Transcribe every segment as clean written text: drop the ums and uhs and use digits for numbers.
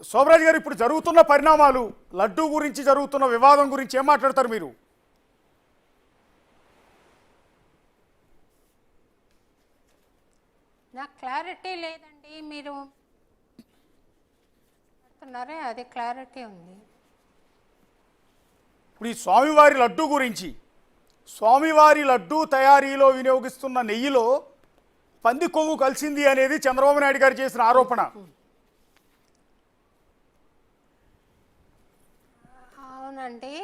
శోభరాజ్ గారు, ఇప్పుడు జరుగుతున్న పరిణామాలు, లడ్డూ గురించి జరుగుతున్న వివాదం గురించి ఏం మాట్లాడతారు మీరు? నాకు క్లారిటీ లేదండి. మీరు చెప్తున్నారే అది క్లారిటీ ఉంది. ఇప్పుడు ఈ స్వామివారి లడ్డూ గురించి, స్వామివారి లడ్డూ తయారీలో వినియోగిస్తున్న నెయ్యిలో పంది కొవ్వు కలిసింది అనేది చంద్రబాబు నాయుడు గారు చేసిన ఆరోపణ. అవునండి.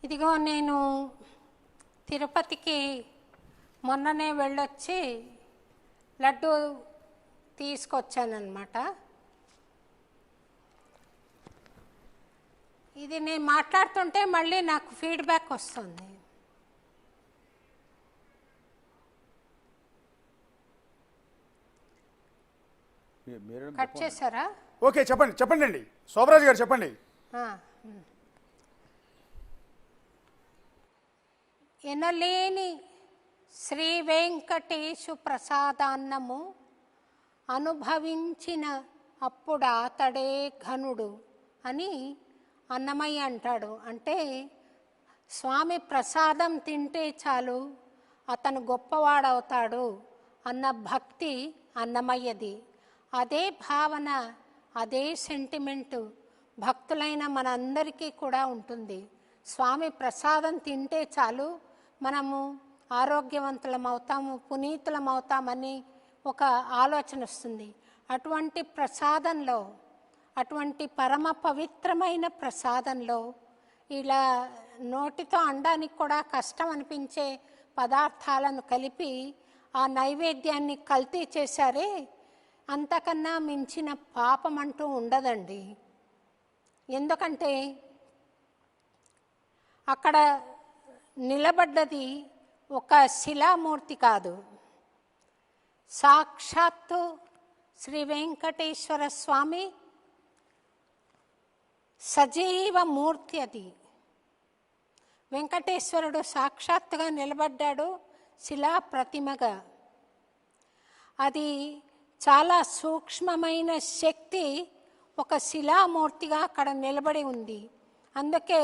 ఇదిగో నేను తిరుపతికి మొన్ననే వెళ్ళొచ్చి లడ్డు తీసుకొచ్చానమాట. ఇది నేను మాట్లాడుతుంటే మళ్ళీ నాకు ఫీడ్బ్యాక్ వస్తుంది. కట్ చేశారా? ఓకే, చెప్పండి చెప్పండి అండి శోభరాజ్ గారు, చెప్పండి. ఎనలేని శ్రీ వెంకటేశు ప్రసాదాన్నము అనుభవించిన అప్పుడు అతడే ఘనుడు అని అన్నమయ్య అంటాడు. అంటే స్వామి ప్రసాదం తింటే చాలు అతను గొప్పవాడవుతాడు అన్న భక్తి అన్నమయ్యది. అదే భావన, అదే సెంటిమెంటు భక్తులైన మనందరికీ కూడా ఉంటుంది. స్వామి ప్రసాదం తింటే చాలు మనము ఆరోగ్యవంతులం అవుతాము, పునీతులం అవుతామని ఒక ఆలోచన వస్తుంది. అటువంటి ప్రసాదంలో, అటువంటి పరమ పవిత్రమైన ప్రసాదంలో ఇలా నోటితో అనడానికి కూడా కష్టం అనిపించే పదార్థాలను కలిపి ఆ నైవేద్యాన్ని కల్తీ చేశారే, అంతకన్నా మించిన పాపం అంటూ ఉండదండి. ఎందుకంటే అక్కడ నిలబడ్డది ఒక శిలామూర్తి కాదు, సాక్షాత్తు శ్రీ వెంకటేశ్వర స్వామి సజీవ మూర్తి. అది వెంకటేశ్వరుడు సాక్షాత్తుగా నిలబడ్డాడు శిలా ప్రతిమగా. అది చాలా సూక్ష్మమైన శక్తి ఒక శిలామూర్తిగా అక్కడ నిలబడి ఉంది. అందుకే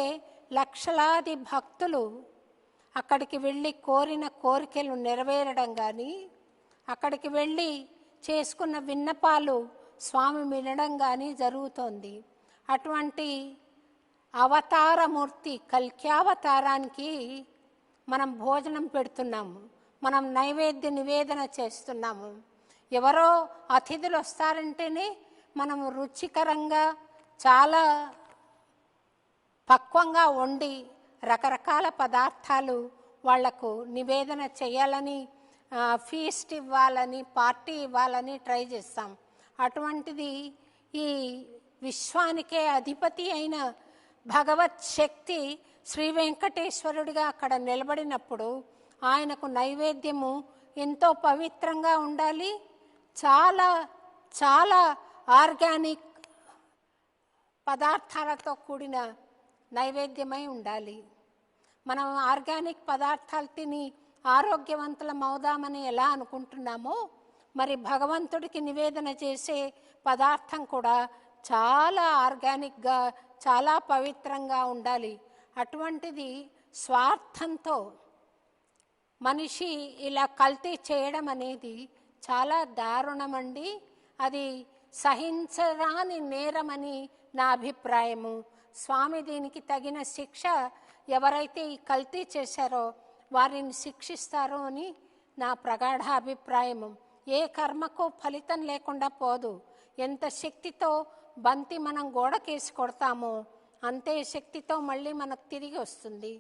లక్షలాది భక్తులు అక్కడికి వెళ్ళి కోరిన కోరికలు నెరవేరడం కానీ, అక్కడికి వెళ్ళి చేసుకున్న విన్నపాలు స్వామి వినడం కానీ జరుగుతోంది. అటువంటి అవతారమూర్తి కల్క్యావతారానికి మనం భోజనం పెడుతున్నాము, మనం నైవేద్య నివేదన చేస్తున్నాము. ఎవరో అతిథులు వస్తారంటేనే మనము రుచికరంగా చాలా పక్వంగా వండి రకరకాల పదార్థాలు వాళ్లకు నివేదన చేయాలని, ఫీస్ట్ ఇవ్వాలని, పార్టీ ఇవ్వాలని ట్రై చేస్తాం. అటువంటిది ఈ విశ్వానికే అధిపతి అయిన భగవత్ శక్తి శ్రీ వెంకటేశ్వరుడిగా అక్కడ నిలబడినప్పుడు ఆయనకు నైవేద్యము ఎంతో పవిత్రంగా ఉండాలి. చాలా చాలా ఆర్గానిక్ పదార్థాలతో కూడిన నైవేద్యమై ఉండాలి. మనం ఆర్గానిక్ పదార్థాలు తిని ఆరోగ్యవంతులం అవుదామని ఎలా అనుకుంటున్నామో, మరి భగవంతుడికి నివేదన చేసే పదార్థం కూడా చాలా ఆర్గానిక్గా, చాలా పవిత్రంగా ఉండాలి. అటువంటిది స్వార్థంతో మనిషి ఇలా కల్తీ చేయడం అనేది చాలా దారుణమండి. అది సహించరాని నేరమని నా అభిప్రాయము. స్వామి దీనికి తగిన శిక్ష, ఎవరైతే ఈ కల్తీ చేశారో వారిని శిక్షిస్తారో అని నా ప్రగాఢ అభిప్రాయము. ఏ కర్మకు ఫలితం లేకుండా పోదు. ఎంత శక్తితో బంతి మనం గోడకేసి కొడతామో అంతే శక్తితో మళ్ళీ మనకు తిరిగి వస్తుంది.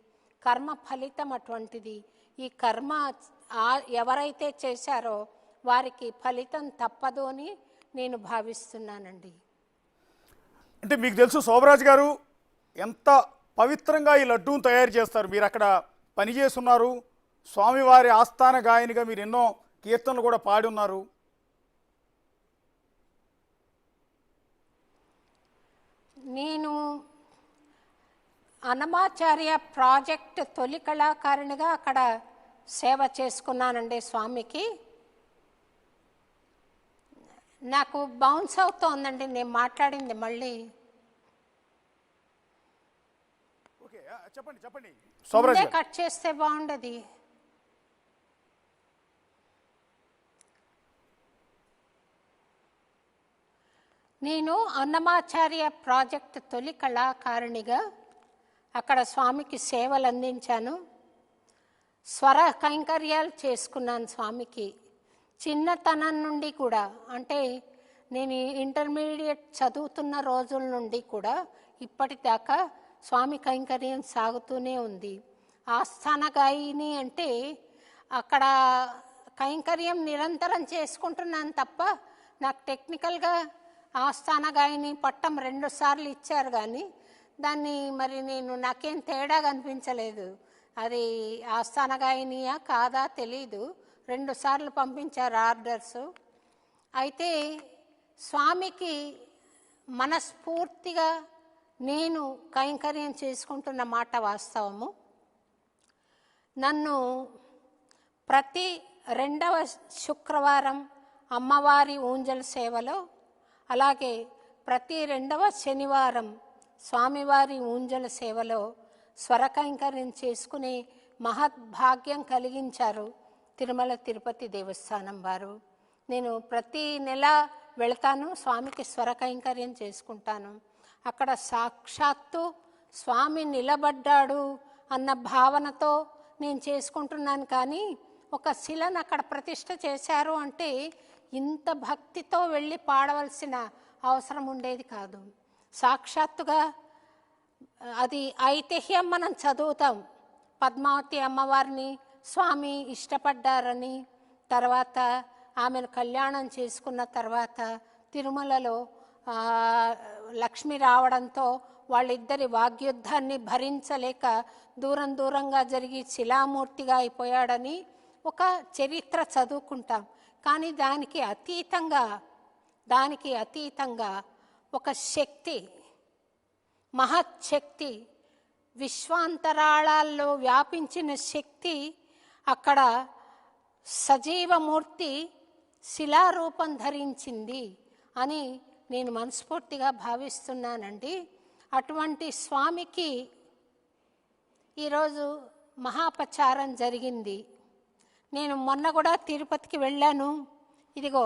కర్మ ఫలితం అటువంటిది. ఈ కర్మ ఎవరైతే చేశారో వారికి ఫలితం తప్పదు అని నేను భావిస్తున్నానండి. అంటే మీకు తెలుసు శోభరాజ్ గారు ఎంత పవిత్రంగా ఈ లడ్డూను తయారు చేస్తారు. మీరు అక్కడ పనిచేస్తున్నారు, స్వామివారి ఆస్థాన గాయనిగా మీరు ఎన్నో కీర్తనలు కూడా పాడి ఉన్నారు. నేను అన్నమాచార్య ప్రాజెక్ట్ తొలి కళాకారిణిగా అక్కడ సేవ చేసుకున్నానండి స్వామికి. నాకు బౌన్స్ అవుతోందండి నేను మాట్లాడింది మళ్ళీ. ఓకే, చెప్పండి చెప్పండి శోభరాజ్ ముందే గారు. కట్ చేస్తే బాగుండదు. నేను అన్నమాచార్య ప్రాజెక్ట్ తొలి కళాకారిణిగా అక్కడ స్వామికి సేవలు అందించాను. స్వర కైంకర్యాలు చేసుకున్నాను స్వామికి. చిన్నతనం నుండి కూడా, అంటే నేను ఇంటర్మీడియట్ చదువుతున్న రోజుల నుండి కూడా ఇప్పటిదాకా స్వామి కైంకర్యం సాగుతూనే ఉంది. ఆస్థాన గాయని అంటే అక్కడ కైంకర్యం నిరంతరం చేసుకుంటున్నాను తప్ప నాకు టెక్నికల్గా ఆస్థాన గాయని పట్టం 2 సార్లు ఇచ్చారు, కానీ దాన్ని మరి నాకేం తేడా కనిపించలేదు. అది ఆస్థాన గాయనియా కాదా తెలీదు, 2 సార్లు పంపించారు ఆర్డర్స్. అయితే స్వామికి మనస్ఫూర్తిగా నేను కైంకర్యం చేసుకుంటున్న మాట వాస్తవము. నన్ను ప్రతి 2వ శుక్రవారం అమ్మవారి ఊంజల్ సేవలో, అలాగే ప్రతి 2వ శనివారం స్వామివారి ఊంజల సేవలో స్వరకైంకర్యం చేసుకునే మహద్భాగ్యం కలిగించారు తిరుమల తిరుపతి దేవస్థానం వారు. నేను ప్రతి నెల వెళతాను, స్వామికి స్వరకైంకర్యం చేసుకుంటాను. అక్కడ సాక్షాత్తు స్వామి నిలబడ్డాడు అన్న భావనతో నేను చేసుకుంటున్నాను. కానీ ఒక శిలను అక్కడ ప్రతిష్ఠ చేశారు అంటే ఇంత భక్తితో వెళ్ళి పాడవలసిన అవసరం ఉండేది కాదు. సాక్షాత్తుగా అది ఐతిహ్యం మనం చదువుతాం. పద్మావతి అమ్మవారిని స్వామి ఇష్టపడ్డారని, తర్వాత ఆమెను కళ్యాణం చేసుకున్న తర్వాత తిరుమలలో లక్ష్మి రావడంతో వాళ్ళిద్దరి వాగ్యుద్ధాన్ని భరించలేక దూరం దూరంగా జరిగి శిలామూర్తిగా అయిపోయాడని ఒక చరిత్ర చదువుకుంటాం. కానీ దానికి అతీతంగా ఒక శక్తి, మహత్శక్తి, విశ్వాంతరాళాల్లో వ్యాపించిన శక్తి అక్కడ సజీవమూర్తి శిలారూపం ధరించింది అని నేను మనస్ఫూర్తిగా భావిస్తున్నానండి. అటువంటి స్వామికి ఈరోజు మహాపచారం జరిగింది. నేను మొన్న కూడా తిరుపతికి వెళ్ళాను. ఇదిగో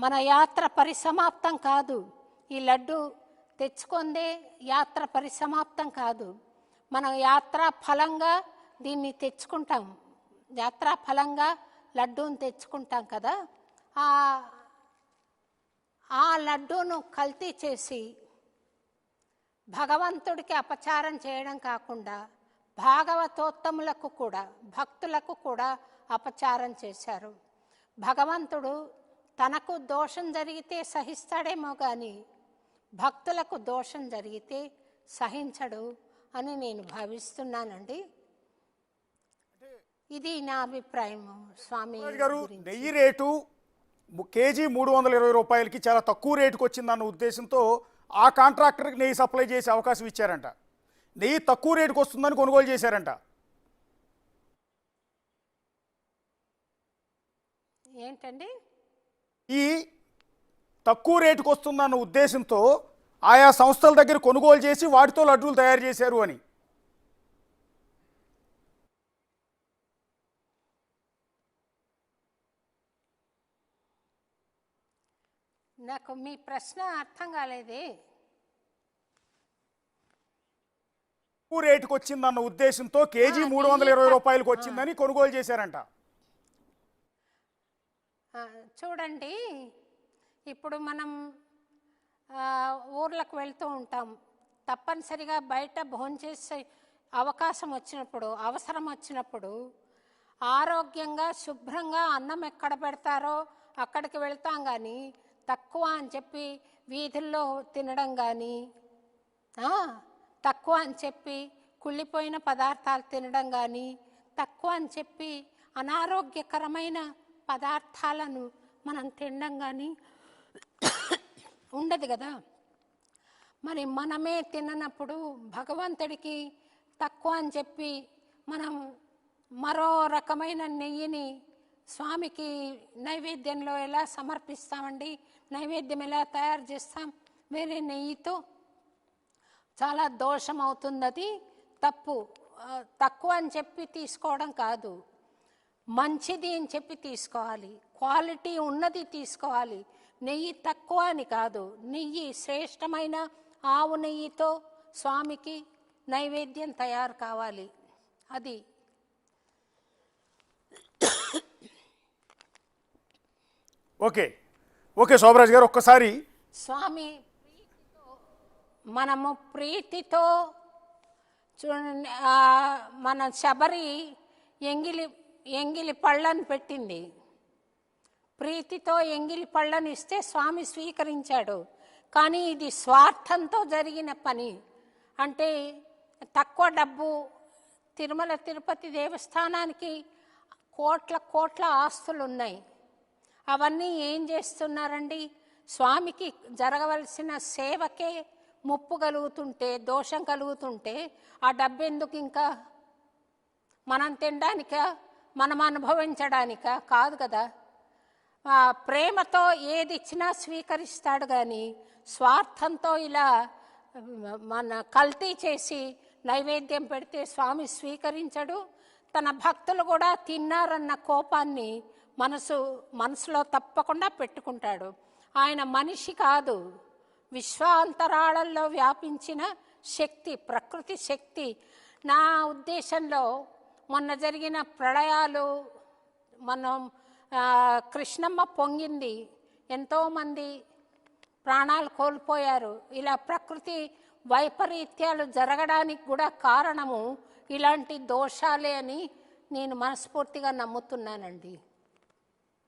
మన యాత్ర పరిసమాప్తం కాదు, ఈ లడ్డు తెచ్చుకుందే యాత్ర పరిసమాప్తం కాదు. మన యాత్రా ఫలంగా దీన్ని తెచ్చుకుంటాం, యాత్రా ఫలంగా లడ్డూని తెచ్చుకుంటాం కదా. ఆ లడ్డూను కల్తీ చేసి భగవంతుడికి అపచారం చేయడం కాకుండా భాగవతోత్తములకు కూడా, భక్తులకు కూడా అపచారం చేశారు. భగవంతుడు తనకు దోషం జరిగితే సహిస్తాడేమో కానీ భక్తులకు దోషం జరిగితే సహించడు అని నేను భావిస్తున్నానండి. ఇది నా అభిప్రాయం. స్వామి గారు, నెయ్యి రేటు కేజీ 320 రూపాయలకి చాలా తక్కువ రేటుకు వచ్చిందన్న ఉద్దేశంతో ఆ కాంట్రాక్టర్కి నెయ్యి సప్లై చేసే అవకాశం ఇచ్చారంట. నెయ్యి తక్కువ రేటుకు వస్తుందని కొనుగోలు చేశారంట. ఏంటండి? ఈ తక్కువ రేటుకు వస్తుందన్న ఉద్దేశంతో ఆయా సంస్థల దగ్గర కొనుగోలు చేసి వాటితో లడ్డూలు తయారు చేశారు అని. నాకు మీ ప్రశ్న అర్థం కాలేదే. తక్కువ రేటుకు వచ్చిందన్న ఉద్దేశంతో కేజీ 320 రూపాయలకు వచ్చిందని కొనుగోలు చేశారంట. చూడండి, ఇప్పుడు మనం ఊర్లకు వెళ్తూ ఉంటాం. తప్పనిసరిగా బయట భోంచేసే అవకాశం వచ్చినప్పుడు, అవసరం వచ్చినప్పుడు ఆరోగ్యంగా శుభ్రంగా అన్నం ఎక్కడ పెడతారో అక్కడికి వెళ్తాం. కానీ తక్కువ అని చెప్పి వీధుల్లో తినడం కానీ, తక్కువ అని చెప్పి కుళ్ళిపోయిన పదార్థాలు తినడం కానీ, తక్కువ అని చెప్పి అనారోగ్యకరమైన పదార్థాలను మనం తినడం కానీ ఉండదు కదా. మరి మనమే తిననప్పుడు భగవంతుడికి తక్కువ అని చెప్పి మనం మరో రకమైన నెయ్యిని స్వామికి నైవేద్యంలో ఎలా సమర్పిస్తామండి? నైవేద్యం ఎలా తయారు చేస్తాం? వేరే నెయ్యితో. చాలా దోషం అవుతుంది. అది తప్పు. తక్కువ అని చెప్పి తీసుకోవడం కాదు, మంచిది అని చెప్పి తీసుకోవాలి, క్వాలిటీ ఉన్నది తీసుకోవాలి. నెయ్యి తక్కువ అని కాదు, నెయ్యి శ్రేష్టమైన ఆవు నెయ్యితో స్వామికి నైవేద్యం తయారు కావాలి. అది ఓకే ఓకే శోభరాజ్ గారు, ఒక్కసారి స్వామి ప్రీతితో, మనము ప్రీతితో చూడండి. మన శబరి ఎంగిలి పళ్ళను పెట్టింది. ప్రీతితో ఎంగిలి పళ్ళను ఇస్తే స్వామి స్వీకరించాడు. కానీ ఇది స్వార్థంతో జరిగిన పని. అంటే తక్కువ డబ్బు, తిరుమల తిరుపతి దేవస్థానానికి కోట్ల ఆస్తులు ఉన్నాయి. అవన్నీ ఏం చేస్తున్నారండి? స్వామికి జరగవలసిన సేవకే ముప్పు కలుగుతుంటే, దోషం కలుగుతుంటే ఆ డబ్బు ఎందుకు? ఇంకా మనం తినడానికా, మనం అనుభవించడానికా? కాదు కదా. ప్రేమతో ఏది ఇచ్చినా స్వీకరిస్తాడు. కానీ స్వార్థంతో ఇలా మన కల్తీ చేసి నైవేద్యం పెడితే స్వామి స్వీకరించడు. తన భక్తులు కూడా తిన్నారన్న కోపాన్ని మనసులో తప్పకుండా పెట్టుకుంటాడు. ఆయన మనిషి కాదు, విశ్వాంతరాళంలో వ్యాపించిన శక్తి, ప్రకృతి శక్తి. నా ఉద్దేశంలో మొన్న జరిగిన ప్రళయాలు, మనం కృష్ణమ్మ పొంగింది, ఎంతోమంది ప్రాణాలు కోల్పోయారు. ఇలా ప్రకృతి వైపరీత్యాలు జరగడానికి కూడా కారణము ఇలాంటి దోషాలే అని నేను మనస్ఫూర్తిగా నమ్ముతున్నానండి.